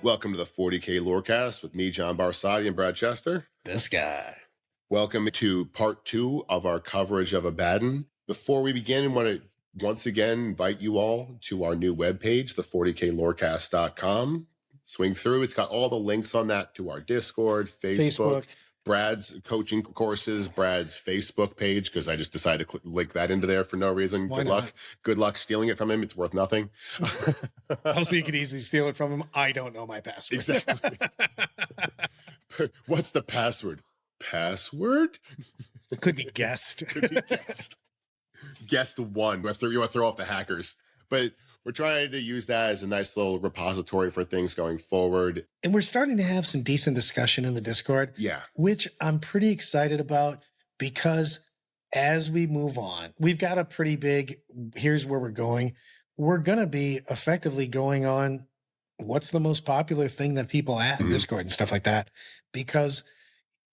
Welcome to the 40K Lorecast with me, John Barsati, and Brad Chester. This guy. Welcome to part 2 of our coverage of Abaddon. Before we begin, I want to once again invite you all to our new webpage, the40klorecast.com. Swing through. It's got all the links on that to our Discord, Facebook. Brad's coaching courses, Brad's Facebook page, because I just decided to link that into there for no reason. Why not? Good luck stealing it from him. It's worth nothing. Also, you could easily steal it from him. I don't know my password. Exactly. What's the password? Password? It could be guessed. Could be guessed. Guessed one. You want to throw off the hackers. But we're trying to use that as a nice little repository for things going forward. And we're starting to have some decent discussion in the Discord. Yeah. Which I'm pretty excited about because as we move on, we've got a pretty big, here's where we're going. We're going to be effectively going on what's the most popular thing that people add in Discord and stuff like that. Because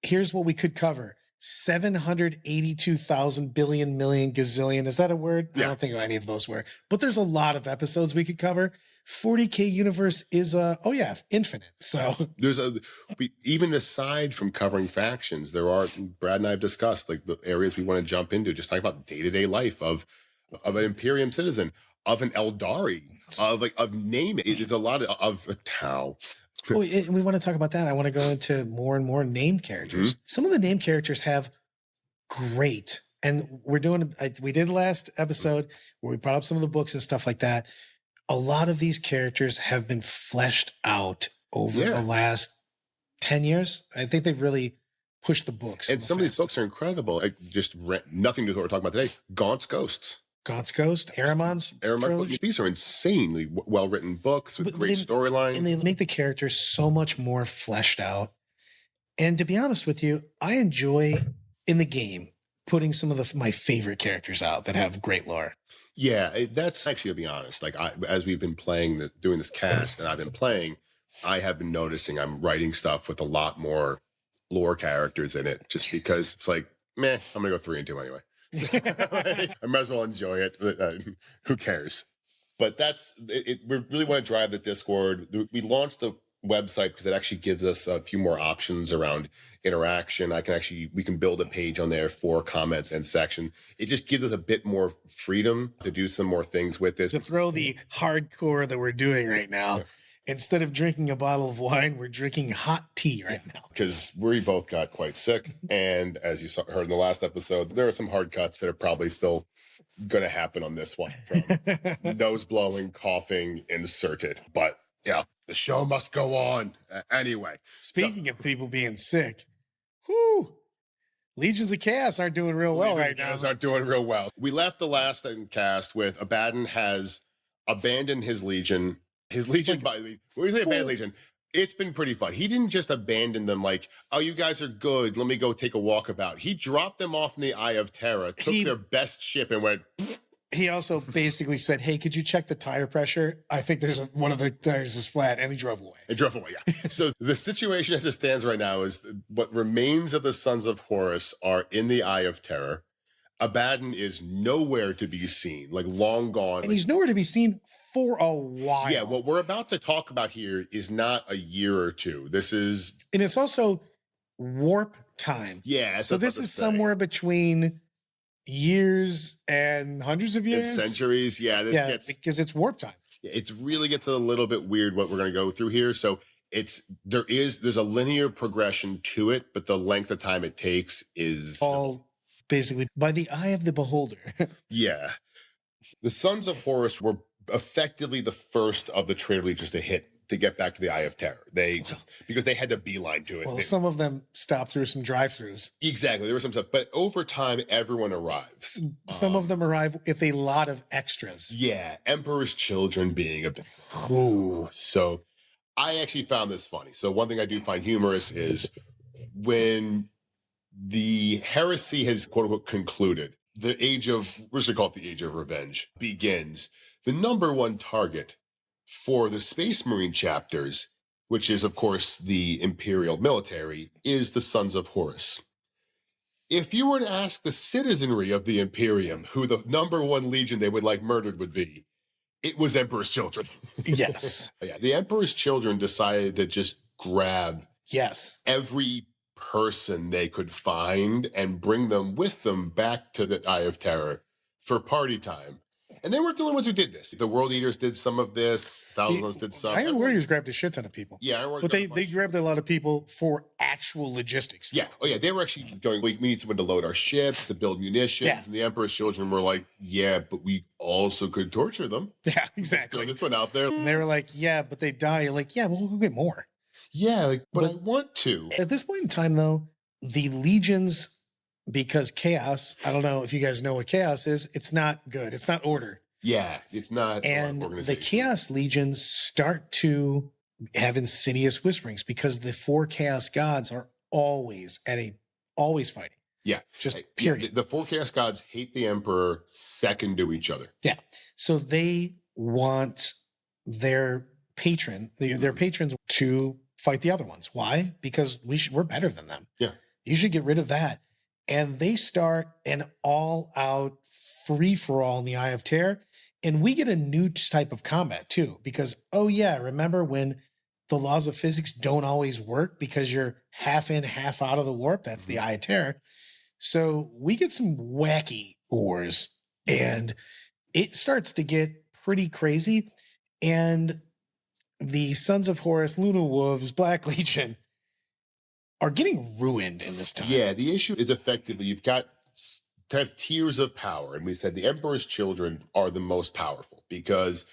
here's what we could cover. 782,000 billion million gazillion. Is that a word? Yeah. I don't think any of those were. But there's a lot of episodes we could cover. 40K universe is infinite. So there's even aside from covering factions, there are, Brad and I have discussed like the areas we want to jump into, just talk about day-to-day life of an Imperium citizen, of an Eldari, of name it. It's a lot of a Tau. Oh, we want to talk about that. I want to go into more and more name characters. Some of the name characters have great, and we did last episode where we brought up some of the books and stuff like that. A lot of these characters have been fleshed out over the last 10 years. I think they've really pushed the books. And some of these books are incredible. Nothing to what we're talking about today. Gaunt's Ghosts. Gaunt's Ghost, Aramon's trilogy. These are insanely well-written books with great storyline. And they make the characters so much more fleshed out. And to be honest with you, I enjoy in the game putting some of my favorite characters out that have great lore. Yeah, that's actually, to be honest, like as we've been doing this cast and I've been playing, I have been noticing I'm writing stuff with a lot more lore characters in it just because it's like, meh, I'm going to go 3 and 2 anyway. So, I might as well enjoy it. Who cares? But that's it. We really want to drive the Discord. We launched the website because it actually gives us a few more options around interaction. We can build a page on there for comments and section. It just gives us a bit more freedom to do some more things with this. To throw the hardcore that we're doing right now. Yeah. Instead of drinking a bottle of wine, we're drinking hot tea right now. Because we both got quite sick. And as you heard in the last episode, there are some hard cuts that are probably still going to happen on this one. From nose blowing, coughing, insert it. But yeah, the show must go on. Anyway. Speaking of people being sick, Legions of Chaos aren't doing real well right now. Aren't doing real well. We left the last cast with Abaddon has abandoned his Legion. His Legion, by the way, when we say abandoned Legion, it's been pretty fun. He didn't just abandon them like, oh, you guys are good, let me go take a walkabout. He dropped them off in the Eye of Terror, took their best ship and went... He also basically said, hey, could you check the tire pressure? I think one of the tires is flat, and he drove away. Yeah. So the situation as it stands right now is what remains of the Sons of Horus are in the Eye of Terror. Abaddon is nowhere to be seen, like long gone. And he's nowhere to be seen for a while. Yeah, what we're about to talk about here is not a year or two. This is... And it's also warp time. Yeah. So this is somewhere between years and hundreds of years. And centuries. Yeah. Because it's warp time. It really gets a little bit weird what we're going to go through here. So there's a linear progression to it, but the length of time it takes is... all basically by the eye of the beholder. Yeah. The Sons of Horus were effectively the first of the Traitor Legions to get back to the Eye of Terror. Because they had to beeline to it. Well, some of them stopped through some drive-thrus. Exactly. There was some stuff. But over time, everyone arrives. Some of them arrive with a lot of extras. Yeah. Emperor's Children being a bit... Ooh. So I actually found this funny. So one thing I do find humorous is when the heresy has quote unquote concluded, the age of, we're just gonna call it the Age of Revenge, begins. The number one target for the Space Marine chapters, which is of course the Imperial military, is the Sons of Horus. If you were to ask the citizenry of the Imperium who the number one legion they would like murdered would be, It was Emperor's Children. Yes. Yeah, the Emperor's Children decided to just grab Yes. every person they could find and bring them with them back to the Eye of Terror for party time. And they weren't the only ones who did this. The World Eaters did some of this. Thousands did some. Iron Warriors grabbed a shit ton of people. Yeah, Iron Warriors but they grabbed a lot of people for actual logistics. Yeah. Oh, yeah. They were actually going, we need someone to load our ships, to build munitions. Yeah. And the Emperor's Children were like, yeah, but we also could torture them. Yeah, exactly. Let's throw this one out there. And they were like, yeah, but they die. Like, yeah, we'll get more. Yeah, like, but I want to. At this point in time, though, the legions, because chaos, I don't know if you guys know what chaos is, it's not good. It's not order. Yeah, it's not. And the chaos legions start to have insidious whisperings because the 4 chaos gods are always fighting. Yeah. Just period. The 4 chaos gods hate the Emperor second to each other. Yeah. So they want their patrons to fight the other ones. Why? Because we're better than them. Yeah. You should get rid of that. And they start an all-out free-for-all in the Eye of Terror. And we get a new type of combat too, because, oh yeah, remember when the laws of physics don't always work because you're half in, half out of the warp? That's the Eye of Terror. So we get some wacky wars and it starts to get pretty crazy. And the Sons of Horus, Luna Wolves, Black Legion are getting ruined in this time. Yeah, the issue is effectively you've got to have tiers of power. And we said the Emperor's Children are the most powerful because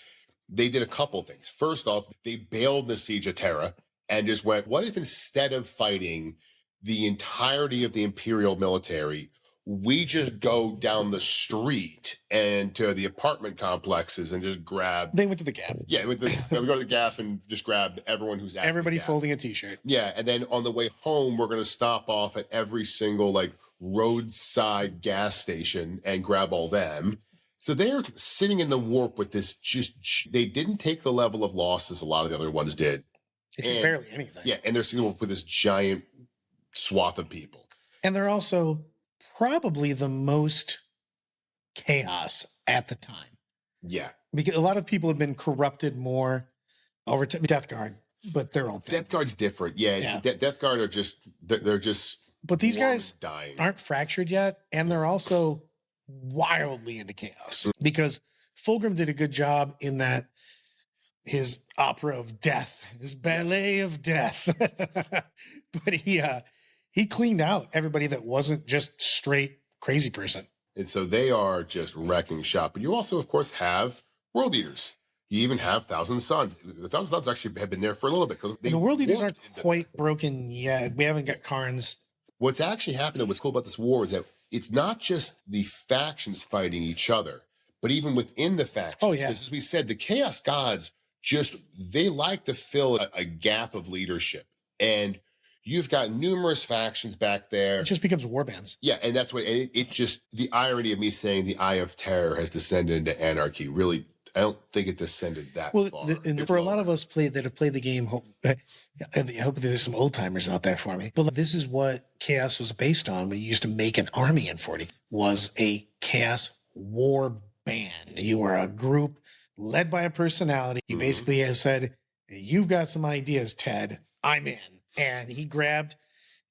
they did a couple things. First off, they bailed the Siege of Terra and just went, what if instead of fighting the entirety of the Imperial military, we just go down the street and to the apartment complexes and just grab. They went to the Gap. Yeah, we go to the Gap and just grab everyone who's at everybody the Gap. folding a t-shirt. Yeah, and then on the way home, we're going to stop off at every single like roadside gas station and grab all them. So they're sitting in the warp with this. They didn't take the level of losses a lot of the other ones did. It's barely anything. Yeah, and they're sitting with this giant swath of people. And they're also probably the most chaos at the time. Yeah. Because a lot of people have been corrupted more over Death Guard, but their own thing. Death Guard's different. Yeah, Death Guard are just, they're just. But these guys dying. Aren't fractured yet, and they're also wildly into chaos. Because Fulgrim did a good job in that his opera of death, his ballet of death. But he cleaned out everybody that wasn't just straight crazy person. And so they are just wrecking shop. But you also, of course, have World Eaters. You even have Thousand Suns. The Thousand Suns actually have been there for a little bit. And the World Eaters aren't quite broken yet. We haven't got Karns. What's actually happened, and what's cool about this war is that it's not just the factions fighting each other, but even within the factions. Oh, yeah. As we said, the Chaos Gods they like to fill a gap of leadership. And you've got numerous factions back there. It just becomes war bands. Yeah, and that's what it just, the irony of me saying the Eye of Terror has descended into anarchy, really, I don't think it descended that far. For a lot of us that have played the game, I hope there's some old timers out there for me. But this is what Chaos was based on when you used to make an army in 40, was a Chaos war band. You were a group led by a personality. He basically has said, you've got some ideas, Ted. I'm in. And he grabbed,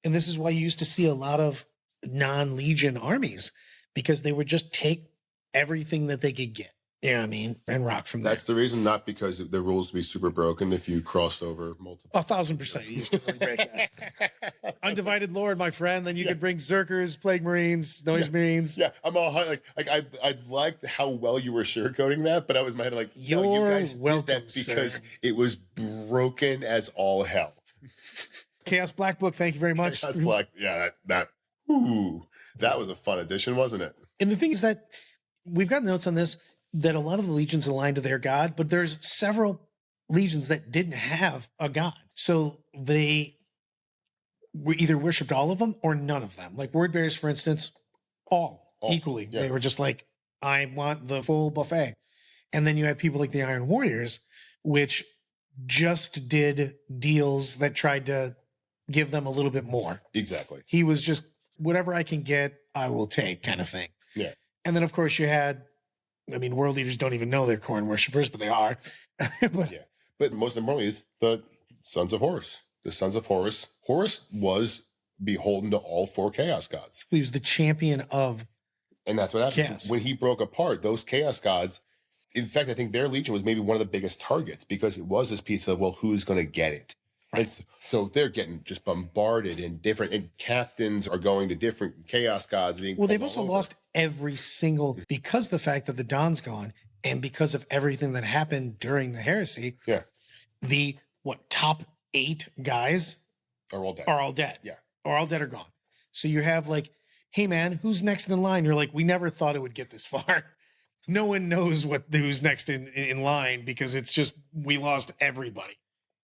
and this is why you used to see a lot of non-Legion armies, because they would just take everything that they could get. You know what I mean? And rock from there. That's the reason, not because the rules would be super broken if you crossed over multiple. 1,000%. You used to really break that. Undivided Lord, my friend. Then you could bring Zerkers, Plague Marines, Noise Marines. Yeah, I'm all like I liked how well you were sugarcoating that, but I was in my head like, you guys did that because it was broken as all hell. Chaos Black Book, thank you very much. Chaos Black, yeah, that was a fun addition, wasn't it? And the thing is that we've got notes on this, that a lot of the legions aligned to their god, but there's several legions that didn't have a god. So they either worshipped all of them or none of them. Like Word Bearers, for instance, all equally. Yeah. They were just like, I want the full buffet. And then you had people like the Iron Warriors, which just did deals that tried to give them a little bit more. Exactly. He was just, whatever I can get, I will take kind of thing. Yeah. And then, of course, you had I mean, world leaders don't even know they're corn worshippers, but they are. But Yeah. But most importantly is the Sons of Horus. The Sons of Horus. Horus was beholden to all 4 chaos gods. he was the champion of And that's what happened. chaos. So when he broke apart, those chaos gods, in fact, I think their legion was maybe one of the biggest targets because it was this piece of, well, who's going to get it? Right. And so they're getting just bombarded and captains are going to different chaos gods. Well, they've also lost every single, because the fact that the Dawn's gone and because of everything that happened during the heresy. Yeah. The top 8 guys Are all dead. are all dead. Yeah. Are all dead or gone. So you have like, hey man, who's next in line? You're like, we never thought it would get this far. No one knows who's next in line because it's just, we lost everybody.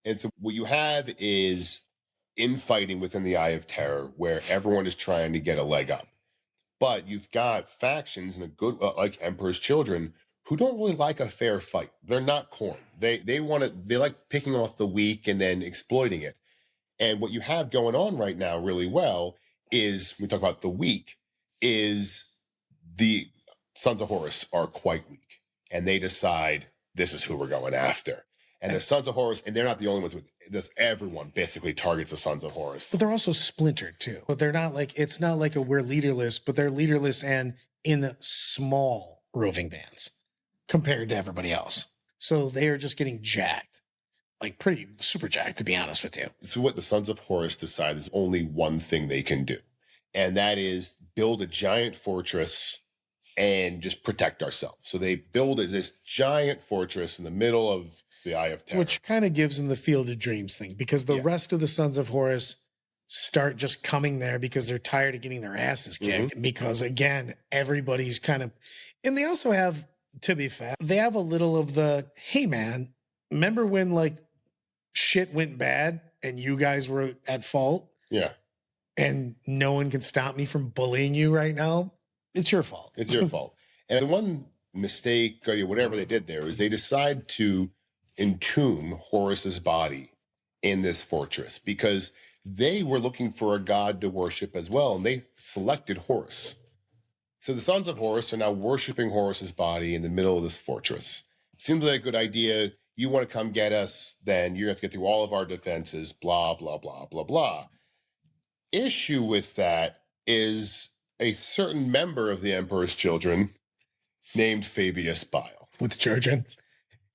And so what you have is infighting within the Eye of Terror where everyone is trying to get a leg up. But you've got factions and a good, like Emperor's Children, who don't really like a fair fight. They're not corn. They like picking off the weak and then exploiting it. And what you have going on right now really well is, we talk about the weak, is the Sons of Horus are quite weak. And they decide this is who we're going after. And the Sons of Horus, and they're not the only ones with this, everyone basically targets the Sons of Horus. But they're also splintered too. But they're not like, it's not like we're leaderless, but they're leaderless and in the small roving bands compared to everybody else. So they are just getting jacked. Like pretty super jacked, to be honest with you. So what the Sons of Horus decide is only one thing they can do. And that is build a giant fortress and just protect ourselves. So they build this giant fortress in the middle of the Eye of Terror. Which kind of gives them the Field of Dreams thing, because the rest of the Sons of Horus start just coming there because they're tired of getting their asses kicked. Because again, everybody's kind of, and they also have, to be fair, they have a little of the, hey man, remember when like shit went bad and you guys were at fault? Yeah. And no one can stop me from bullying you right now? It's your fault. It's your fault. And the one mistake or whatever they did there is they decide to entomb Horus's body in this fortress because they were looking for a god to worship as well, and they selected Horus. So the Sons of Horus are now worshiping Horus's body in the middle of this fortress. Seems like a good idea. You want to come get us, then you have to get through all of our defenses, blah, blah, blah, blah, blah. Issue with that is a certain member of the Emperor's Children named Fabius Bile. With Trojan.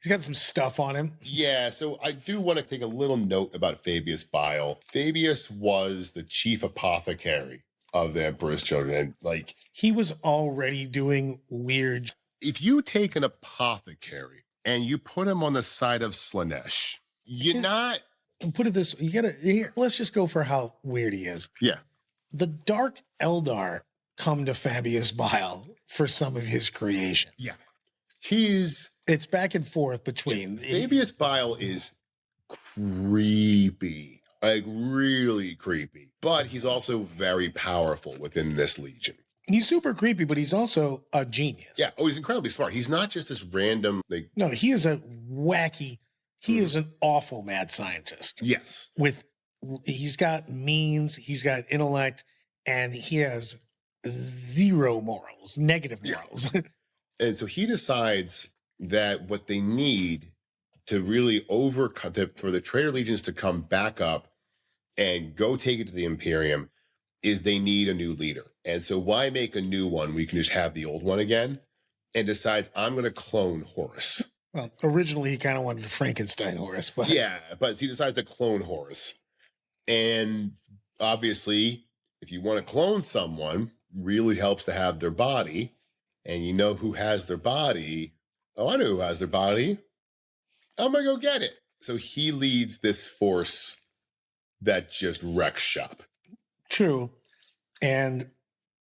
He's got some stuff on him. Yeah, so I do want to take a little note about Fabius Bile. Fabius was the chief apothecary of the Emperor's Children. And like, he was already doing weird. If you take an apothecary and you put him on the side of Slanesh, you're not. Put it this way, here, let's just go for how weird he is. Yeah. The Dark Eldar come to Fabius Bile for some of his creations. Yeah. It's back and forth between. Fabius Bile is creepy, like really creepy, but he's also very powerful within this legion. He's super creepy, but he's also a genius. Yeah. Oh, he's incredibly smart. He's not just this random, like. No, he is a wacky, he is an awful mad scientist. Yes. He's got means, he's got intellect, and he has zero morals, negative morals. Yeah. And so he decides that what they need to really overcome, for the traitor legions to come back up and go take it to the Imperium, is they need a new leader. And so why make a new one? We can just have the old one again. And decides, I'm going to clone Horus. Well, originally he kind of wanted to Frankenstein Horus, but yeah, but he decides to clone Horus. And obviously, if you want to clone someone, really helps to have their body. And you know who has their body. Oh, I know who has their body. I'm going to go get it. So he leads this force that just wrecks shop. True. And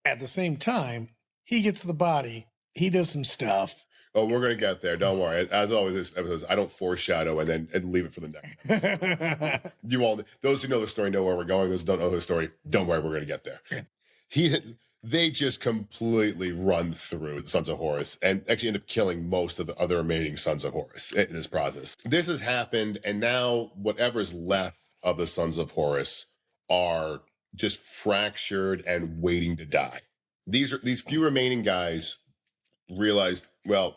at the same time, he gets the body. He does some stuff. Oh, we're going to get there. Don't worry. As always, this episode, I don't foreshadow and leave it for the next episode. Those who know the story know where we're going. Those who don't know the story, don't worry, we're going to get there. They just completely run through Sons of Horus and actually end up killing most of the other remaining Sons of Horus in this process. This has happened, and now whatever's left of the Sons of Horus are just fractured and waiting to die. These few remaining guys realize well,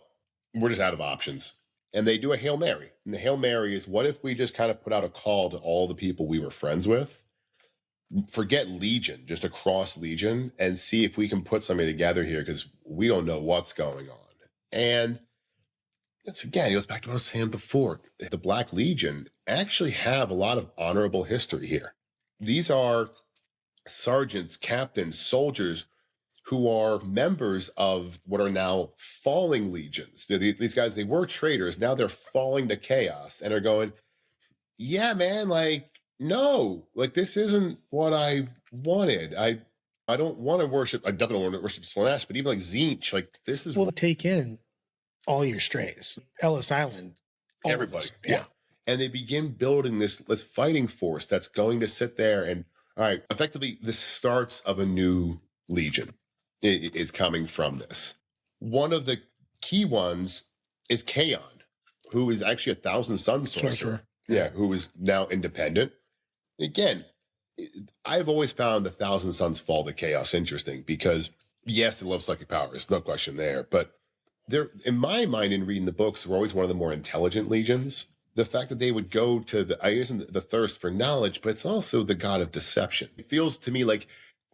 we're just out of options. And they do a Hail Mary. And the Hail Mary is, what if we just kind of put out a call to all the people we were friends with? Forget Legion, just across Legion, and see if we can put something together here, because we don't know what's going on. And it's, again, it goes back to what I was saying before. The Black Legion actually have a lot of honorable history here. These are sergeants, captains, soldiers who are members of what are now falling legions. These guys, they were traitors. Now they're falling to chaos and are going, yeah, man, like, no, like, this isn't what I wanted. I don't want to worship. I definitely don't want to worship Slanesh, but even like Tzeentch, like, this is Well, take in all your strays, Ellis Island, all of everybody. us. Yeah. And they begin building this fighting force that's going to sit there and, all right, effectively, the starts of a new legion is coming from this. One of the key ones is Kaon, who is actually a Thousand Sun sorcerer. Yeah, who is now independent. Again, I've always found the Thousand Suns fall to chaos interesting because, yes, they love psychic powers, no question there. But they're, in my mind, in reading the books, were always one of the more intelligent legions. The fact that they would go to the, I isn't the thirst for knowledge, but it's also the god of deception. It feels to me like,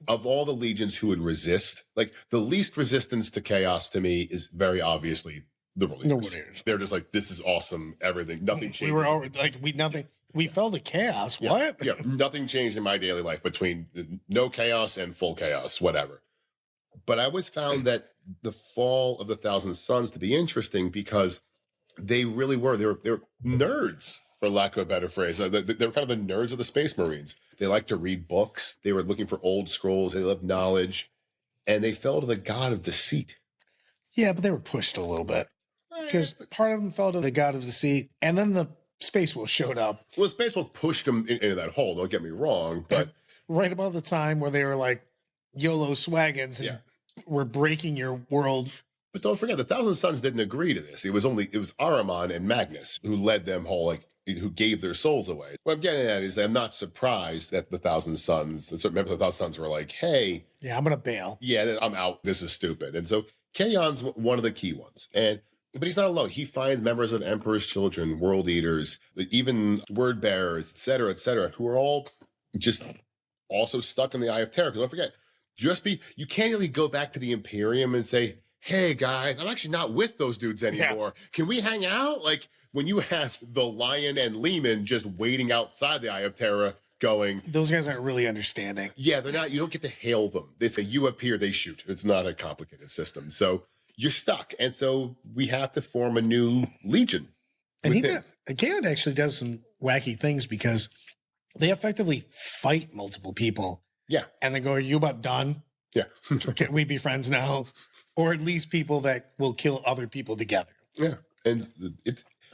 of all the legions who would resist, like, the least resistance to chaos to me is very obviously the Warriors. They're just like, this is awesome. Everything, nothing changed. We were already, like, nothing. We fell to chaos. Yeah, What? Yeah, nothing changed in my daily life between no chaos and full chaos, whatever. But I always found that the fall of the Thousand Suns to be interesting because they really were. They were nerds, for lack of a better phrase. They were kind of the nerds of the Space Marines. They liked to read books. They were looking for old scrolls. They loved knowledge. And they fell to the god of deceit. Yeah, but they were pushed a little bit. Because part of them fell to the god of deceit, and then the Space Wolves showed up. Well, the Space Wolves pushed them into that hole, don't get me wrong, but... right about the time where they were like, YOLO swaggins, and we're breaking your world. But don't forget, the Thousand Suns didn't agree to this. It was Ahriman and Magnus who led them whole, like, who gave their souls away. What I'm getting at is I'm not surprised that the Thousand Suns, remember the Thousand Suns were like, hey... yeah, I'm going to bail. Yeah, I'm out. This is stupid. And so Kaon's one of the key ones. But he's not alone. He finds members of Emperor's Children, World Eaters, even Word Bearers, et cetera, who are all just also stuck in the Eye of Terror. Because don't forget, you can't really go back to the Imperium and say, hey, guys, I'm actually not with those dudes anymore. Yeah. Can we hang out? Like, when you have the Lion and Lehman just waiting outside the Eye of Terror going... those guys aren't really understanding. Yeah, they're not. You don't get to hail them. It's a you appear, they shoot. It's not a complicated system. So... you're stuck. And so we have to form a new legion. And Canada actually does some wacky things because they effectively fight multiple people. Yeah. And they go, are you about done? Yeah. Can we be friends now? Or at least people that will kill other people together. Yeah. And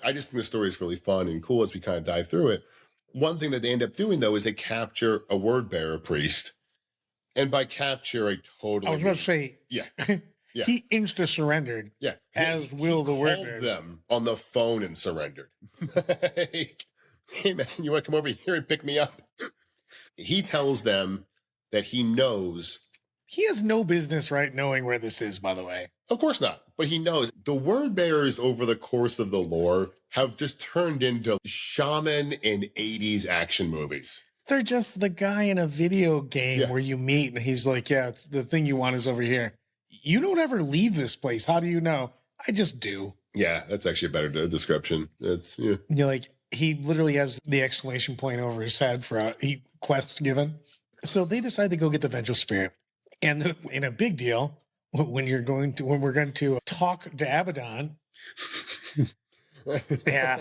I just think the story is really fun and cool as we kind of dive through it. One thing that they end up doing, though, is they capture a word bearer priest. And by capture, I totally... I was about to say... yeah. Yeah. He insta-surrendered. Yeah. As will the word bearers. He called them on the phone and surrendered. Hey, man, you want to come over here and pick me up? He tells them that he knows... he has no business knowing where this is, by the way. Of course not. But he knows the word bearers over the course of the lore have just turned into shaman in 80s action movies. They're just the guy in a video game where you meet and he's like, yeah, it's the thing you want is over here. You don't ever leave this place. How do you know? I just do. Yeah, that's actually a better description. That's, yeah. You're like, he literally has the exclamation point over his head for a quest given. So they decide to go get the Vengeful Spirit. And in a big deal, when we're going to talk to Abaddon. Yeah.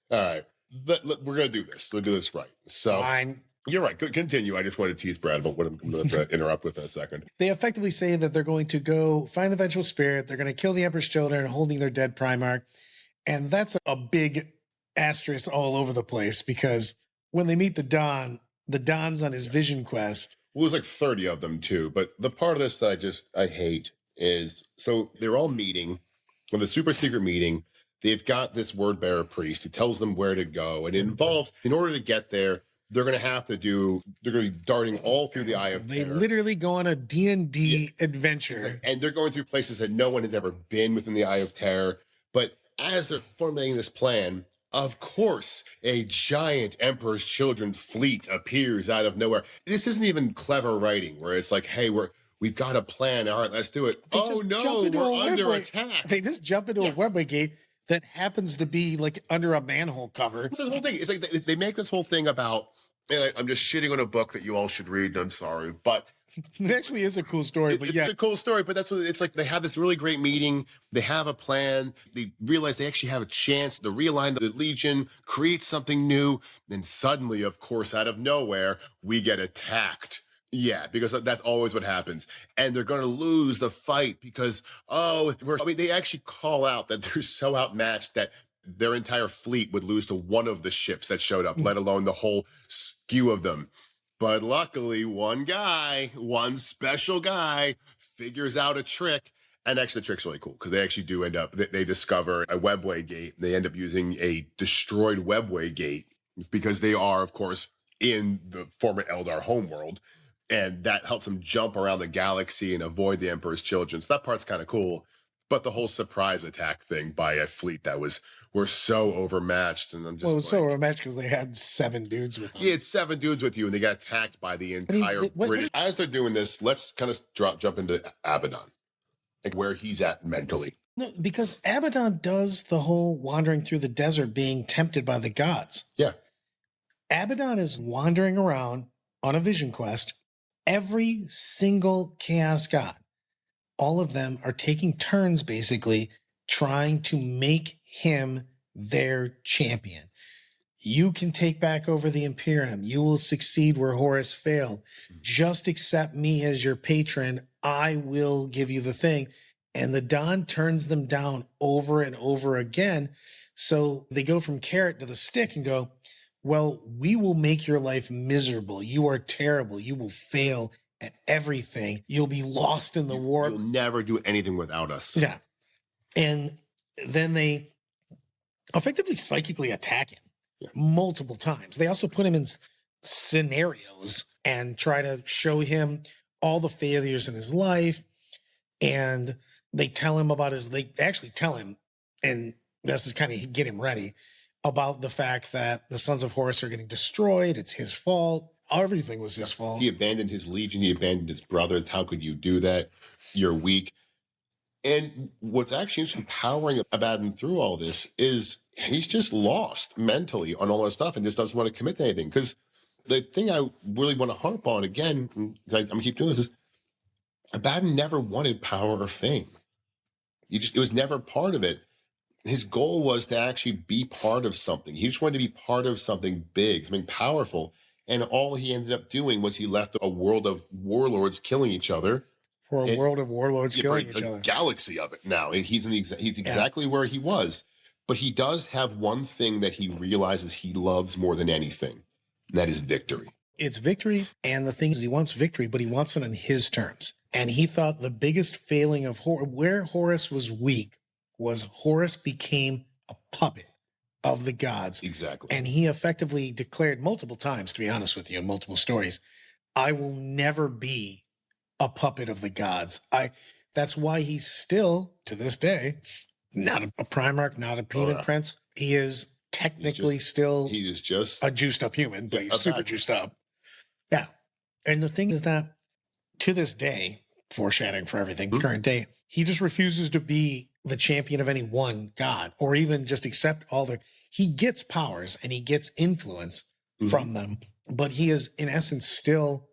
All right. We're going to do this. We'll do this right. So fine. You're right. Continue. I just wanted to tease Brad about what I'm going to interrupt with in a second. They effectively say that they're going to go find the Vengeful Spirit. They're going to kill the Emperor's Children, holding their dead Primarch. And that's a big asterisk all over the place because when they meet the Don's on his vision quest. Well, there's like 30 of them too. But the part of this that I hate is, so they're all meeting with a super secret meeting. They've got this word bearer priest who tells them where to go. And it involves, in order to get there, they're going to be darting all through the Eye of They Terror. literally go on a D&D adventure. Exactly. And they're going through places that no one has ever been within the Eye of Terror. But as they're formulating this plan, of course, a giant Emperor's Children fleet appears out of nowhere. This isn't even clever writing where it's like, hey, we've got a plan. All right, let's do it. They Oh just no, jump into we're a under web attack. They just jump into a web gate that happens to be like under a manhole cover. So the whole thing is like they make this whole thing about, and I'm just shitting on a book that you all should read. I'm sorry, but It actually is a cool story. But it's a cool story. But that's what it's like. They have this really great meeting. They have a plan. They realize they actually have a chance to realign the Legion, create something new. Then suddenly, of course, out of nowhere, we get attacked. Yeah, because that's always what happens. And they're going to lose the fight because, they actually call out that they're so outmatched that their entire fleet would lose to one of the ships that showed up, let alone the whole skew of them. But luckily, one special guy, figures out a trick. And actually, the trick's really cool because they actually do they discover a webway gate. They end up using a destroyed webway gate because they are, of course, in the former Eldar homeworld. And that helps them jump around the galaxy and avoid the Emperor's Children. So that part's kind of cool. But the whole surprise attack thing by a fleet that were so overmatched. And I'm just it's so overmatched because they had 7 dudes with them. Yeah, it's 7 dudes with you, and they got attacked by the entire British. As they're doing this, let's kind of jump into Abaddon, like where he's at mentally. No, because Abaddon does the whole wandering through the desert being tempted by the gods. Yeah. Abaddon is wandering around on a vision quest. Every single chaos god, all of them are taking turns basically trying to make him their champion. You can take back over the Imperium. You will succeed where Horus failed. Just accept me as your patron. I will give you the thing. And the Don turns them down over and over again. So they go from carrot to the stick and go, well, we will make your life miserable. You are terrible. You will fail at everything. You'll be lost in the war. You'll never do anything without us. Yeah. And then they effectively psychically attack him multiple times. They also put him in scenarios and try to show him all the failures in his life. And they tell him they actually tell him, and this is kind of get him ready, about the fact that the Sons of Horus are getting destroyed. It's his fault. Everything was his fault. He abandoned his legion. He abandoned his brothers. How could you do that? You're weak. And what's actually empowering Abaddon through all this is he's just lost mentally on all that stuff and just doesn't want to commit to anything. Because the thing I really want to harp on again, I'm gonna keep doing this, is Abaddon never wanted power or fame. It was never part of it. His goal was to actually be part of something. He just wanted to be part of something big, something powerful. And all he ended up doing was he left a world of warlords killing each other. For a world of warlords killing each other. A galaxy of it now. And he's exactly where he was. But he does have one thing that he realizes he loves more than anything. And that is victory. It's victory. And the thing is, he wants victory, but he wants it on his terms. And he thought the biggest failing of where Horus was weak was Horus became a puppet of the gods. Exactly. And he effectively declared multiple times, to be honest with you, in multiple stories, I will never be a puppet of the gods. That's why he's still, to this day, not a Primarch, not a Peanut Prince. He is technically he is just a juiced up human, but he's super juiced up. Yeah. And the thing is that to this day, foreshadowing for everything, current day, he just refuses to be the champion of any one god or even just accept he gets powers and he gets influence from them, but he is in essence still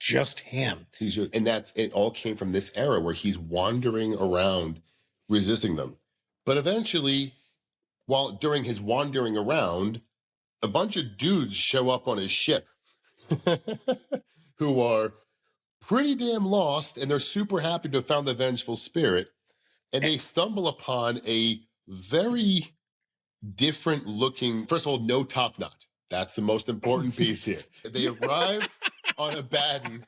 just him. And it all came from this era where he's wandering around resisting them. But eventually, during his wandering around, a bunch of dudes show up on his ship who are pretty damn lost, and they're super happy to have found the vengeful spirit. And they stumble upon a very different looking, first of all, no top knot. That's the most important piece here. They arrived on Abaddon,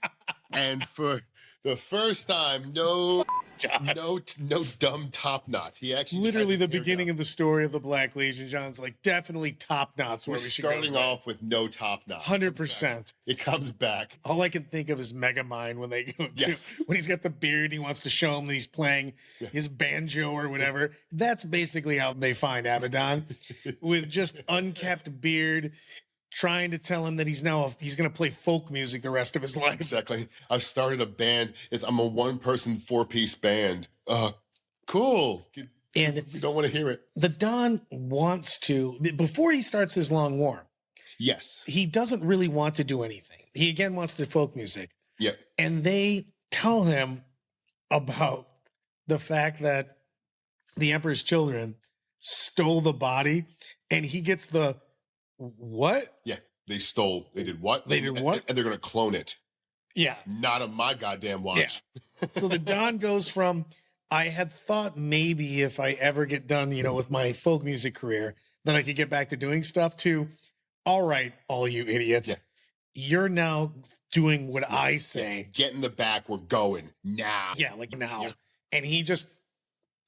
and for The first time, no dumb top knots. He actually literally the beginning of the story of the Black Legion. John's like, definitely top knots. We're starting off with no top knots. 100%. It comes back. All I can think of is Megamind when they go to, when he's got the beard, he wants to show him that he's playing his banjo or whatever. That's basically how they find Abaddon, with just unkept beard, trying to tell him that he's going to play folk music the rest of his life. Exactly. I've started a band. I'm a 1-person 4-piece band. Cool. And you don't want to hear it. The Don wants to, before he starts his long war. Yes. He doesn't really want to do anything. He again wants to do folk music. Yep. And they tell him about the fact that the Emperor's children stole the body, and he gets the what? Yeah. They did what? They did what? And they're going to clone it. Yeah. Not on my goddamn watch. Yeah. So the Don goes from, I had thought maybe if I ever get done, with my folk music career, then I could get back to doing stuff, to, all right, all you idiots, you're now doing what I say. Get in the back. We're going now. Yeah, like now. Yeah. And he just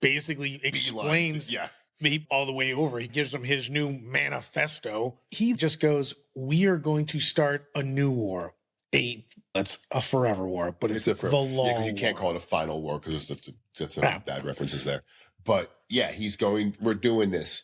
basically explains me all the way over. He gives them his new manifesto. He just goes, we are going to start a new war. It's a forever war, but it's the long you can't call it a final war because it's bad references there. But yeah, we're doing this.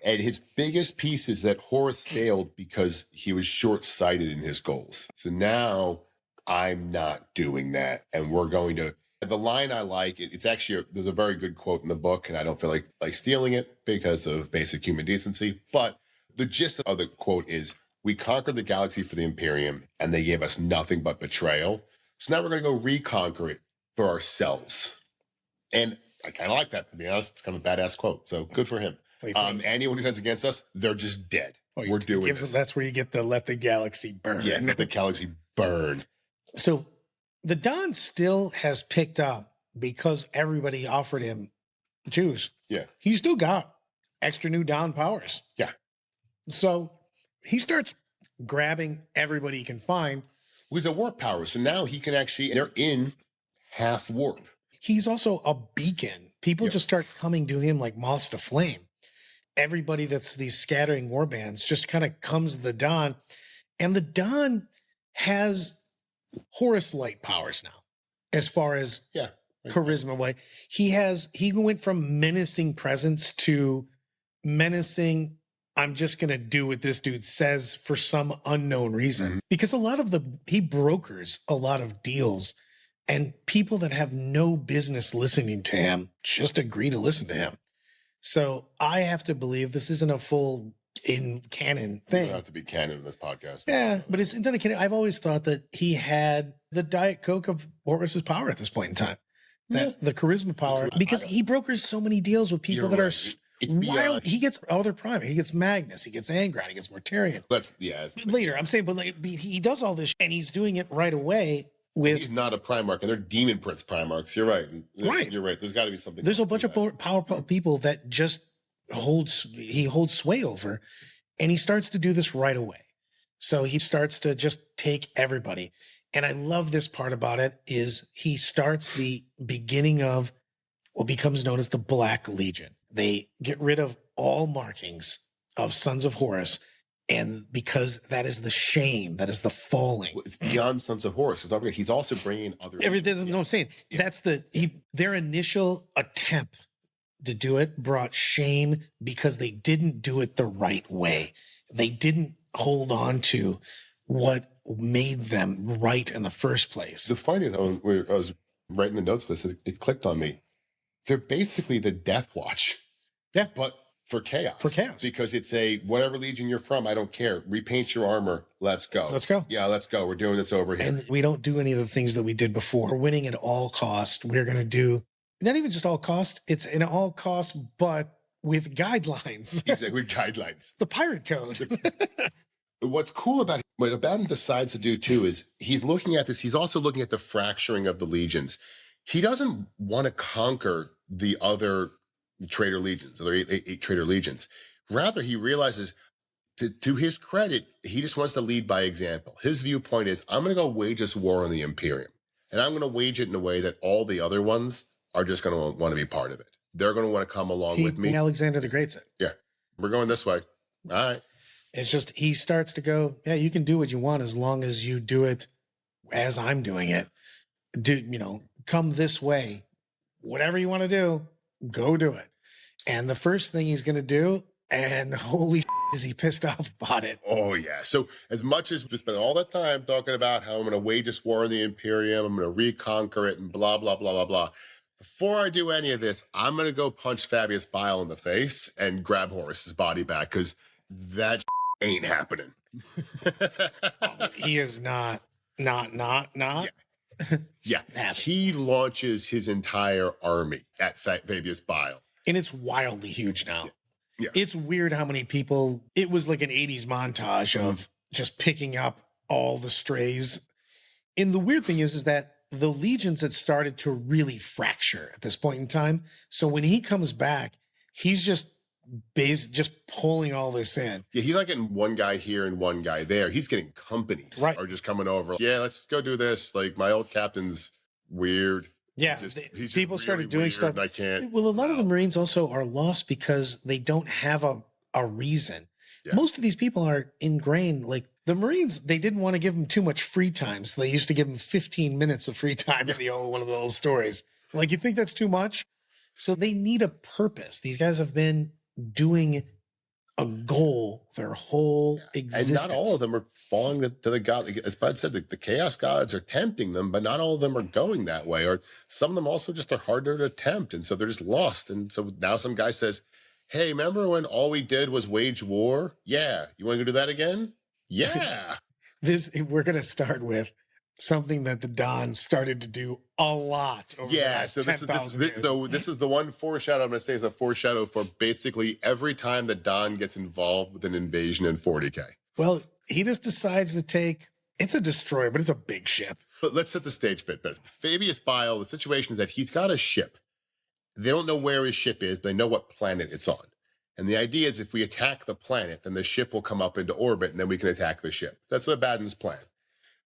And his biggest piece is that Horus failed because he was short-sighted in his goals. So now I'm not doing that. And we're going to, the line I like, it's actually, there's a very good quote in the book, and I don't feel like stealing it because of basic human decency. But the gist of the quote is, we conquered the galaxy for the Imperium, and they gave us nothing but betrayal. So now we're going to go reconquer it for ourselves. And I kind of like that, to be honest. It's kind of a badass quote. So good for him. Anyone who comes against us, they're just dead. We're doing this. That's where you get the let the galaxy burn. Yeah, let the galaxy burn. So the Don still has picked up, because everybody offered him Jews. Yeah. He still got extra new Don powers. Yeah. So he starts grabbing everybody he can find. With a warp power. So now he can actually, they're in half warp. He's also a beacon. People just start coming to him like moths to flame. Everybody that's these scattering war bands just kind of comes to the Don. And the Don has Horus light powers now, as far as charisma way. He went from menacing presence to menacing, I'm just going to do what this dude says for some unknown reason. Because he brokers a lot of deals, and people that have no business listening to him just agree to listen to him. So I have to believe this isn't a full in canon thing. You don't have to be canon in this podcast. Yeah, but it's not a canon. I've always thought that he had the Diet Coke of Horus's power at this point in time. The charisma power, because he brokers so many deals with people that are wild. He gets other private. He gets Magnus. He gets Angron. He gets Mortarion. Later, I'm saying, but he does all this, and he's doing it right away. He's not a Primarch, and they're Demon Prince Primarchs. You're right. Right. You're right. There's got to be something. There's a bunch of powerful people that just he holds sway over, and he starts to do this right away. So he starts to just take everybody. And I love this part about it is he starts the beginning of what becomes known as the Black Legion. They get rid of all markings of Sons of Horus. And because that is the shame, that is the falling. Well, it's beyond Sons of Horus. He's also bringing other. Everything. No, I'm saying that's their initial attempt to do it brought shame because they didn't do it the right way. They didn't hold on to what made them right in the first place. The funny thing, I was writing the notes for this, it clicked on me. They're basically the Death Watch. Yeah, but for chaos. Because it's whatever legion you're from, I don't care. Repaint your armor. Let's go. Let's go. Yeah, let's go. We're doing this over here. And we don't do any of the things that we did before. We're winning at all cost. We're going to do, not even just all cost, it's an all cost, but with guidelines. Exactly, with guidelines. The pirate code. What's cool about what Abaddon decides to do too is he's looking at this. He's also looking at the fracturing of the legions. He doesn't want to conquer the other traitor legions, the eight traitor legions. Rather, he realizes, to his credit, he just wants to lead by example. His viewpoint is, I'm going to go wage this war on the Imperium. And I'm going to wage it in a way that all the other ones are just going to want to be part of it. They're going to want to come along with me. Alexander the Great said. Yeah, we're going this way. All right. It's just, he starts to go, yeah, you can do what you want as long as you do it as I'm doing it. Come this way. Whatever you want to do, go do it. And the first thing he's going to do, and holy is he pissed off about it. Oh, yeah. So as much as we spend all that time talking about how I'm going to wage this war in the Imperium, I'm going to reconquer it and blah, blah, blah, blah, blah. Before I do any of this, I'm going to go punch Fabius Bile in the face and grab Horus's body back, because that ain't happening. He is not. Yeah. Yeah. He launches his entire army at Fabius Bile. And it's wildly huge now. Yeah. It's weird how many people, it was like an 80s montage of just picking up all the strays. And the weird thing is that the legions had started to really fracture at this point in time. So when he comes back, he's just pulling all this in. Yeah, he's not getting one guy here and one guy there. He's getting companies are just coming over. Yeah, let's go do this. Like, my old captain's weird. Yeah, he's people really started doing stuff. I can't. Well, a lot of the Marines also are lost because they don't have a reason. Yeah. Most of these people are ingrained. Like the Marines, they didn't want to give them too much free time, so they used to give them 15 minutes of free time in one of the old stories. Like, you think that's too much? So they need a purpose. These guys have been doing a goal their whole existence. And not all of them are falling to the god. As Bud said, the chaos gods are tempting them, but not all of them are going that way. Or some of them also just are harder to tempt, and so they're just lost. And so now some guy says, hey, remember when all we did was wage war? Yeah. You want to go do that again? Yeah. We're going to start with something that the Don started to do a lot over the last 10,000 years. So this is the one foreshadow I'm going to say is a foreshadow for basically every time the Don gets involved with an invasion in 40K. Well, he just decides to take, it's a destroyer, but it's a big ship. But let's set the stage a bit better. Fabius Bile, the situation is that he's got a ship. They don't know where his ship is. They know what planet it's on. And the idea is if we attack the planet, then the ship will come up into orbit, and then we can attack the ship. That's Abaddon's plan.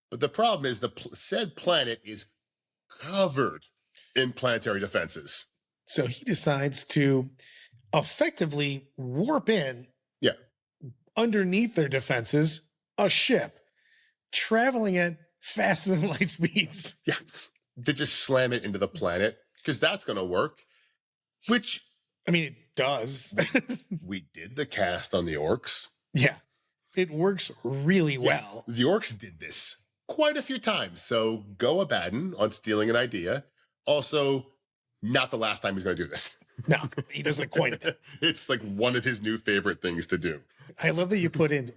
But the problem is the said planet is covered in planetary defenses. So he decides to effectively warp in underneath their defenses, a ship traveling at faster than light speeds. Yeah, to just slam it into the planet, because that's going to work, which... I mean, it does. We did the cast on the orcs. Yeah, it works really well. The orcs did this quite a few times. So go Abaddon on stealing an idea. Also, not the last time he's going to do this. No, he doesn't quite. It's like one of his new favorite things to do. I love that you put in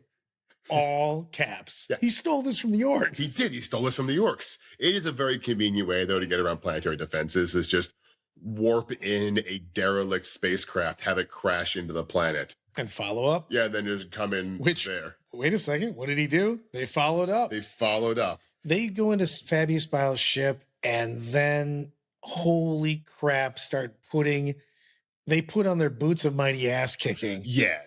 all caps. Yeah. He stole this from the orcs. He did. He stole this from the orcs. It is a very convenient way, though, to get around planetary defenses, is just warp in a derelict spacecraft, have it crash into the planet. And follow up? Yeah, then just come in there. Wait a second. What did he do? They followed up. They go into Fabius Bile's ship, and then, holy crap, they put on their boots of mighty ass kicking. Yeah.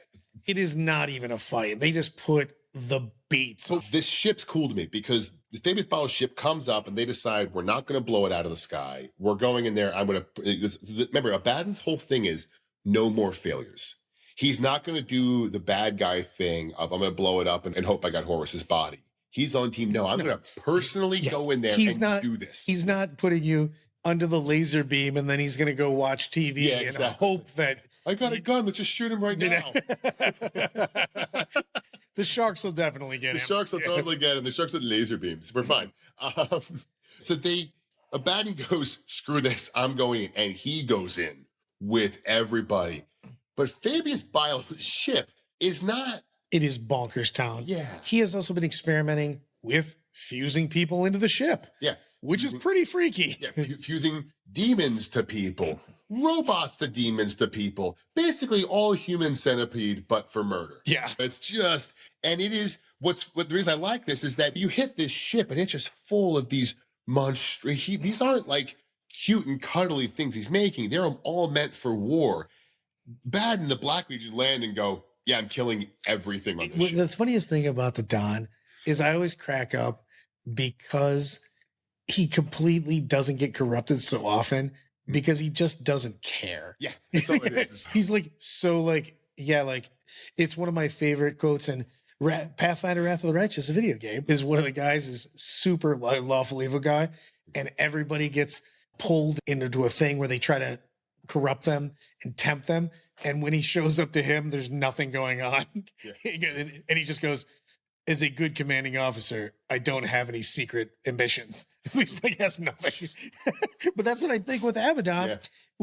It is not even a fight. They just put the beats. So this ship's cool to me because the Fabius Bile's ship comes up and they decide we're not going to blow it out of the sky. We're going in there. Remember, Abaddon's whole thing is no more failures. He's not going to do the bad guy thing of I'm going to blow it up and hope I got Horus's body. He's on team. No, I'm going to personally go in there and do this. He's not putting you under the laser beam and then he's going to go watch TV and hope that I got a gun. Let's just shoot him right now. The sharks will definitely get him. The sharks will totally get him. The sharks with laser beams. We're fine. So Abaddon goes, screw this. I'm going in. And he goes in with everybody. But Fabius Bile's ship is not. It is bonkers town. Yeah. He has also been experimenting with fusing people into the ship. Yeah. Which is pretty freaky. Yeah. Fusing demons to people. Robots to demons to people. Basically all human centipede, but for murder. Yeah. It's just, and it is, the reason I like this is that you hit this ship and it's just full of these these aren't like cute and cuddly things he's making. They're all meant for war. Bad and the Black Legion land and go, yeah, I'm killing everything on this ship. The funniest thing about the Don is I always crack up because he completely doesn't get corrupted so often because he just doesn't care. Yeah, that's all it is. He's like, so like, yeah, like it's one of my favorite quotes in Pathfinder Wrath of the Righteous, a video game, is one of the guys is super lawful evil guy, and everybody gets pulled into a thing where they try to corrupt them and tempt them. And when he shows up to him, there's nothing going on. Yeah. And he just goes, as a good commanding officer, I don't have any secret ambitions. So he's like, has nothing. But that's what I think with Abaddon,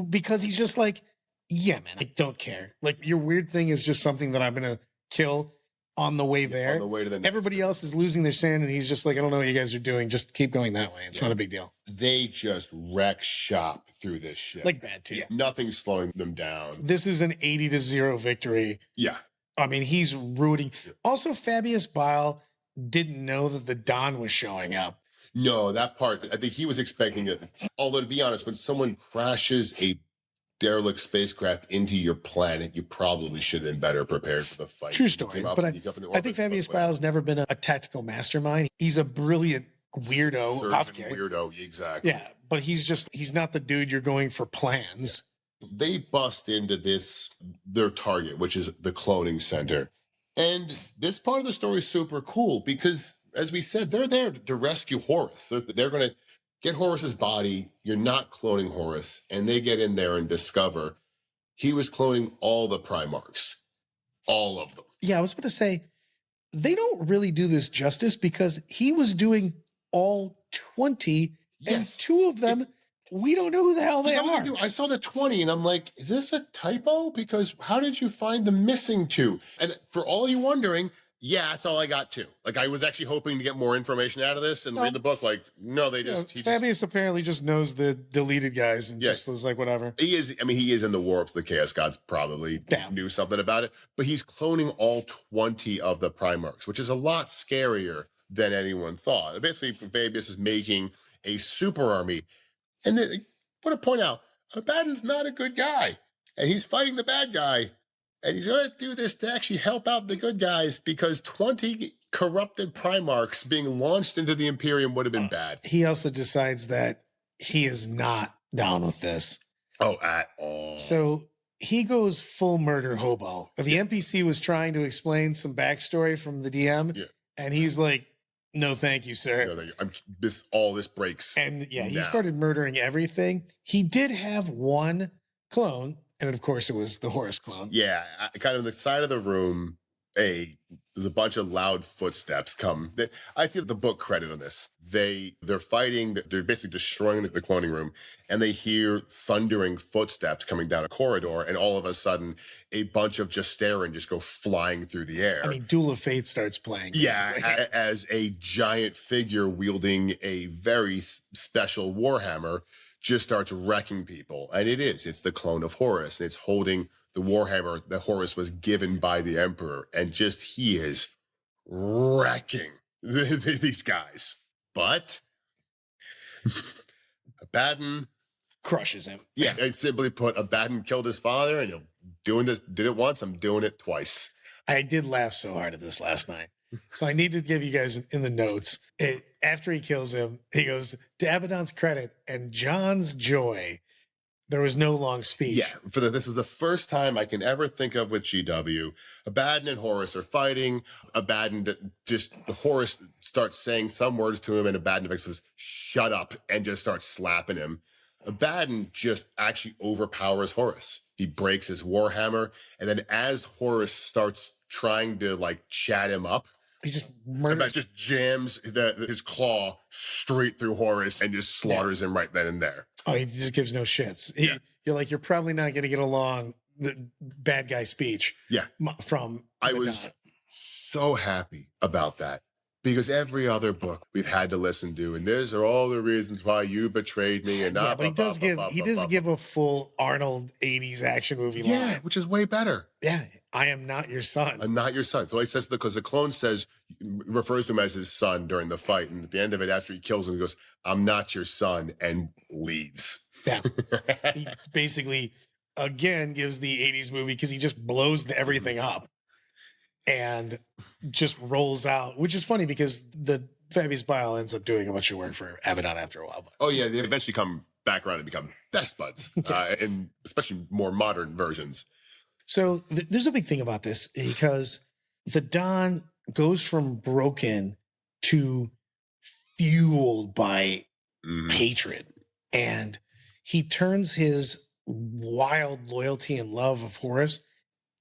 because he's just like, yeah, man, I don't care. Like, your weird thing is just something that I'm going to kill on the way there. On the way to the next Everybody else is losing their sand, and he's just like, I don't know what you guys are doing. Just keep going that way. It's not a big deal. They just wreck shop through this shit. Like bad too. Yeah, nothing's slowing them down. This is an 80-0 victory. Yeah. I mean, he's rooting. Also, Fabius Bile didn't know that the Don was showing up. No, that part, I think he was expecting it. Although, to be honest, when someone crashes a derelict spacecraft into your planet, you probably should have been better prepared for the fight. True story. But I think Fabius Bile has never been a tactical mastermind. He's a brilliant weirdo. Weirdo, exactly. Yeah, but he's not the dude you're going for plans. They bust into their target, which is the cloning center. And this part of the story is super cool because, as we said, they're there to rescue Horus. They're going to get Horus's body. You're not cloning Horus. And they get in there and discover he was cloning all the Primarchs. All of them. Yeah, I was about to say, they don't really do this justice because he was doing all 20, and 2 of them, we don't know who the hell they are. I saw the 20 and I'm like, is this a typo? Because how did you find the missing 2? And for all you wondering, yeah, that's all I got too. Like, I was actually hoping to get more information out of this and read the book. Like, no, they just... Fabius apparently just knows the deleted guys and just was like, whatever. He is in the warps. The Chaos Gods probably knew something about it. But he's cloning all 20 of the Primarchs, which is a lot scarier than anyone thought. Basically, Fabius is making a super army. And then, I want to point out, Abaddon's not a good guy. And he's fighting the bad guy. And he's going to do this to actually help out the good guys because 20 corrupted Primarchs being launched into the Imperium would have been bad. He also decides that he is not down with this. Oh, at all. So he goes full murder hobo. The NPC was trying to explain some backstory from the DM. And he's like, no, thank you, sir. No, all this breaks. And he started murdering everything. He did have one clone. And of course, it was the Horus clone. Yeah, kind of the side of the room, there's a bunch of loud footsteps come. I feel the book credit on this. They're fighting, they're basically destroying the cloning room, and they hear thundering footsteps coming down a corridor, and all of a sudden, a bunch of Justarin just go flying through the air. I mean, Duel of Fate starts playing. Yeah, as a giant figure wielding a very special Warhammer just starts wrecking people. And it's the clone of Horus, and it's holding the Warhammer that Horus was given by the Emperor, and he is wrecking these guys. But Abaddon crushes him. Yeah, I simply put, Abaddon killed his father, and did it once, I'm doing it twice. I did laugh so hard at this last night. So I need to give you guys in the notes. After he kills him, he goes, to Abaddon's credit and John's joy, there was no long speech. Yeah, this is the first time I can ever think of with GW. Abaddon and Horus are fighting. Horus starts saying some words to him, and Abaddon says, shut up, and just starts slapping him. Abaddon just actually overpowers Horus. He breaks his Warhammer, and then as Horus starts trying to chat him up, he just murders. Just jams his claw straight through Horus and just slaughters him right then and there. Oh, he just gives no shits. You're like, you're probably not going to get along. The bad guy speech. Yeah. From I was so happy about that, because every other book we've had to listen to, and these are all the reasons why you betrayed me. And but he does give a full Arnold 80s action movie line. Yeah, which is way better. Yeah. I am not your son. I'm not your son. So he says, because the clone refers to him as his son during the fight. And at the end of it, after he kills him, he goes, I'm not your son, and leaves. Yeah. He basically, again, gives the 80s movie, because he just blows everything up and just rolls out, which is funny because the Fabius Bile ends up doing a bunch of work for Abaddon after a while. But Oh yeah, they eventually come back around and become best buds, and especially more modern versions. so there's a big thing about this because the Dawn goes from broken to fueled by hatred, and he turns his wild loyalty and love of Horus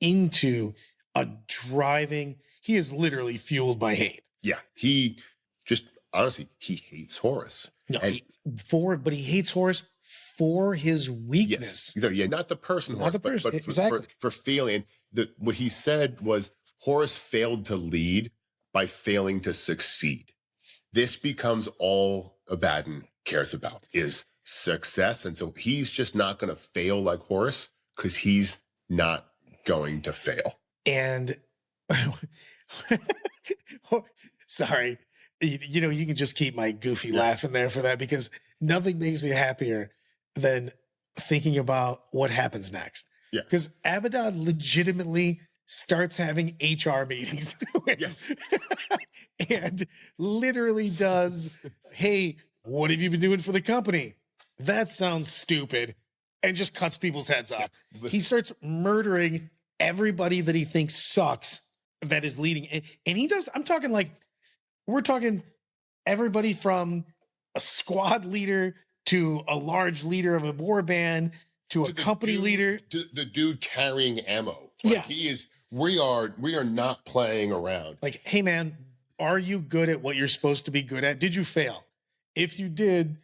into a driving. He is literally fueled by hate. Yeah, he just honestly he hates Horus. No, And- but he hates Horus for his Yes, weakness. exactly. Yeah, not the person, Not Horus, the but person, for, exactly. for failing. What he said was Horus failed to lead by failing to succeed. This becomes all Abaddon cares about is success, and so he's just not going to fail like Horus because he's not going to fail. And sorry, you know, you can just keep my goofy laugh in there for that because nothing makes me happier than thinking about what happens next. Yeah. Because Abaddon legitimately starts having HR meetings. Yes. And literally does, hey, what have you been doing for the company? That sounds stupid. And just cuts people's heads off. Yeah. He starts murdering everybody that he thinks sucks that is leading. And he does, I'm talking like, we're talking everybody from a squad leader to a large leader of a war band to a company leader. To the dude carrying ammo. Yeah. He is, we are not playing around. Like, hey man, are you good at what you're supposed to be good at? Did you fail? If you did,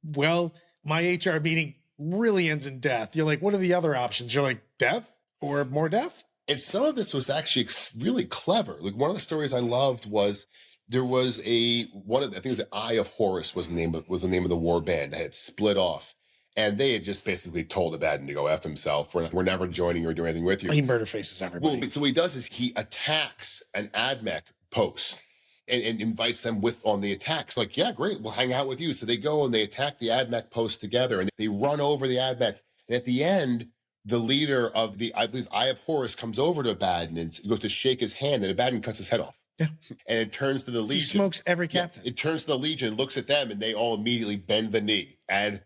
well, my HR meeting really ends in death. You're like, what are the other options? You're like, death or more death? And some of this was actually really clever. Like one of the stories I loved was there was I think it was the Eye of Horus was the name of the war band that had split off. And they had just basically told Abaddon to go F himself. We're never joining or doing anything with you. He murder faces everybody. Well, so what he does is he attacks an AdMech post and invites them on the attacks. Like, yeah, great, we'll hang out with you. So they go and they attack the AdMech post together and they run over the AdMech. And at the end, the leader of the Eye of Horus comes over to Abaddon and goes to shake his hand, and Abaddon cuts his head off. Yeah. And it turns to the Legion. He smokes every captain. Yeah, it turns to the Legion, looks at them, and they all immediately bend the knee. And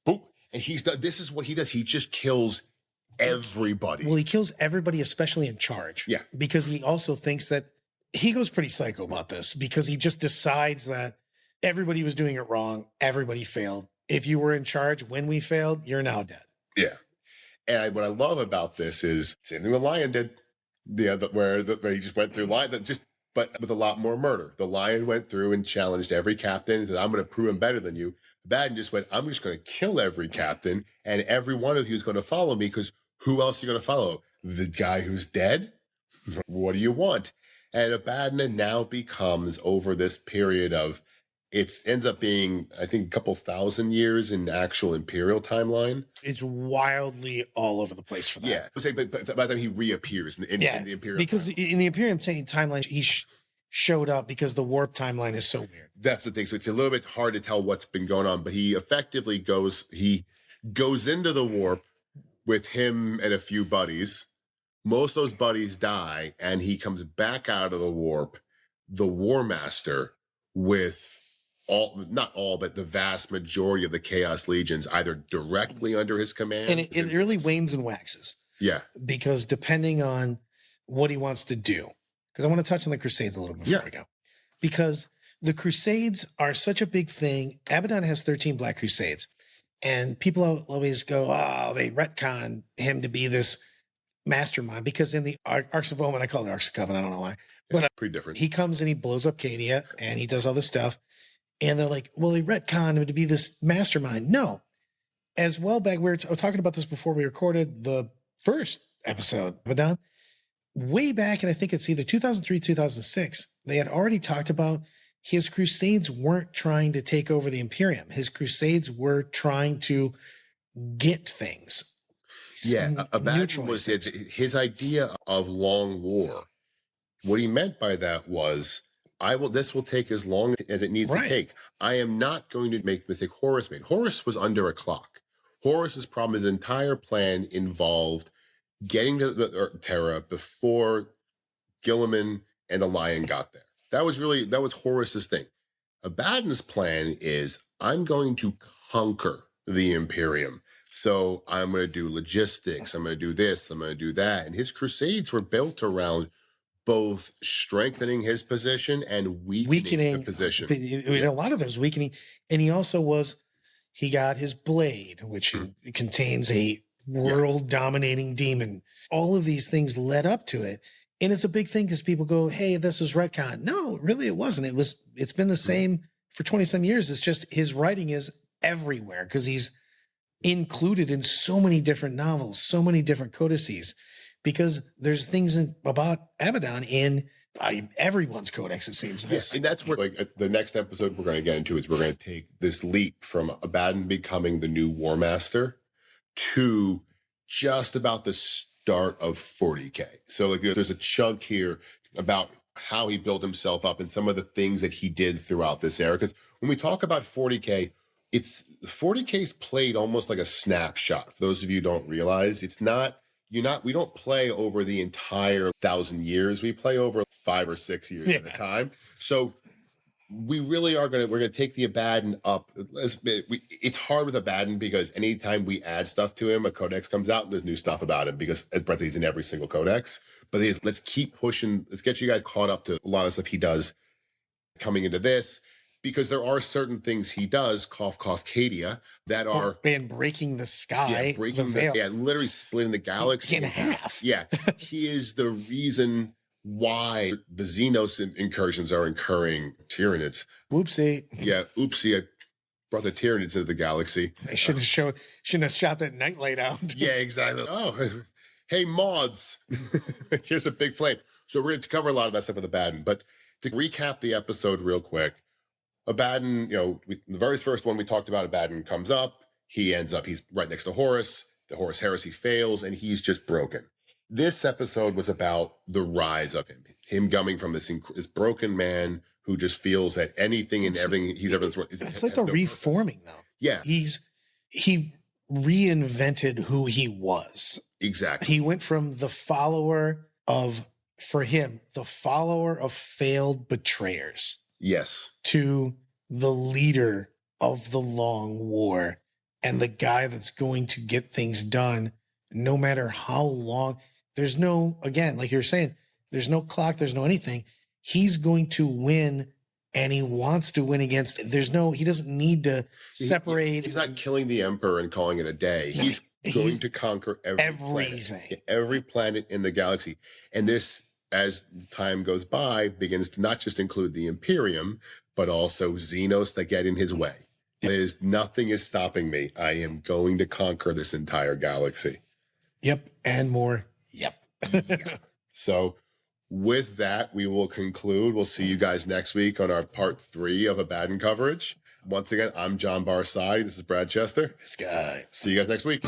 boom. And this is what he does. He just kills everybody. Well, he kills everybody, especially in charge. Yeah. Because he also thinks that he goes pretty psycho about this because he just decides that everybody was doing it wrong. Everybody failed. If you were in charge when we failed, you're now dead. Yeah. And what I love about this is same thing the Lion did. Where he just went through but with a lot more murder. The Lion went through and challenged every captain and said, I'm going to prove I'm better than you. Abaddon just went, I'm just going to kill every captain, and every one of you is going to follow me because who else are you going to follow? The guy who's dead? What do you want? And Abaddon now becomes, over this period of, it ends up being, I think, a couple thousand years in actual imperial timeline. It's wildly all over the place for that. Yeah. But by the time he reappears in the imperial because timeline. in the Imperium timeline, he showed up because the warp timeline is so weird. That's the thing. So it's a little bit hard to tell what's been going on, but he effectively goes into the warp with him and a few buddies. Most of those buddies die, and he comes back out of the warp, the warmaster, with not all, but the vast majority of the Chaos Legions either directly under his command. And it really wanes and waxes. Yeah. Because depending on what he wants to do, because I want to touch on the Crusades a little bit before we go. Because the Crusades are such a big thing. Abaddon has 13 Black Crusades. And people always go, oh, they retcon him to be this mastermind. Because in the Arks of Omen, I call it Arks of Covenant, I don't know why. But pretty different. He comes and he blows up Cadia and he does all this stuff. And they're like, well, they retconned him to be this mastermind. No. As well back, we were talking about this before we recorded the first episode, Abaddon. Way back, and I think it's either 2003, 2006, they had already talked about his crusades weren't trying to take over the Imperium. His crusades were trying to get things. Yeah, Abaddon was his idea of long war. What he meant by that was, this will take as long as it needs to take. I am not going to make the mistake Horus made. Horus was under a clock. Horus's problem, his entire plan involved getting to the Terra before Gilliman and the Lion got there. That was Horus's thing. Abaddon's plan is, I'm going to conquer the Imperium. So I'm going to do logistics. I'm going to do this. I'm going to do that. And his crusades were built around both strengthening his position and weakening the position. A lot of those weakening. And he got his blade, which contains a world dominating demon. All of these things led up to it. And it's a big thing because people go, hey, this was retcon. No, really, it wasn't. It's been the same for 20 some years. It's just his writing is everywhere because he's included in so many different novels, so many different codices, because there's things about Abaddon in everyone's codex, it seems. Yes, and that's where the next episode we're going to get into is we're going to take this leap from Abaddon becoming the new warmaster to just about the start of 40K. So there's a chunk here about how he built himself up and some of the things that he did throughout this era. Because when we talk about 40K, 40K's played almost like a snapshot. For those of you who don't realize, we don't play over the entire 1,000 years. We play over 5 or 6 years at a time. So we really we're going to take the Abaddon up. It's hard with Abaddon because anytime we add stuff to him, a codex comes out and there's new stuff about him because, as Brent said, he's in every single codex. But let's keep pushing. Let's get you guys caught up to a lot of stuff he does coming into this, because there are certain things he does, cough, Cadia, that are... And breaking the sky. Yeah, breaking the veil. Literally splitting the galaxy in half. Yeah, he is the reason why the Xenos incursions are incurring Tyranids. Whoopsie. Yeah, oopsie, I brought the Tyranids into the galaxy. They shouldn't have shot that nightlight out. Yeah, exactly. Oh, hey, moths. Here's a big flame. So we're going to cover a lot of that stuff with Abaddon. But to recap the episode real quick, Abaddon, the very first one we talked about, Abaddon comes up. He's right next to Horus. The Horus heresy fails, and he's just broken. This episode was about the rise of him coming from this broken man who just feels that anything and everything he's ever... It's like the reforming, though. Yeah. He reinvented who he was. Exactly. He went from the follower of failed betrayers. Yes. To the leader of the long war and the guy that's going to get things done no matter how long. There's no, again, like you're saying, there's no clock, there's no anything. He's going to win, and he wants to win against, he doesn't need to separate. He's not killing the emperor and calling it a day. He's going to conquer every planet in the galaxy. And this, as time goes by, begins to not just include the Imperium, but also Xenos that get in his way. Nothing is stopping me. I am going to conquer this entire galaxy. Yep. And more. Yep. Yeah. So with that, we will conclude. We'll see you guys next week on our part 3 of Abaddon coverage. Once again, I'm John Barsadi. This is Brad Chester. This guy. See you guys next week.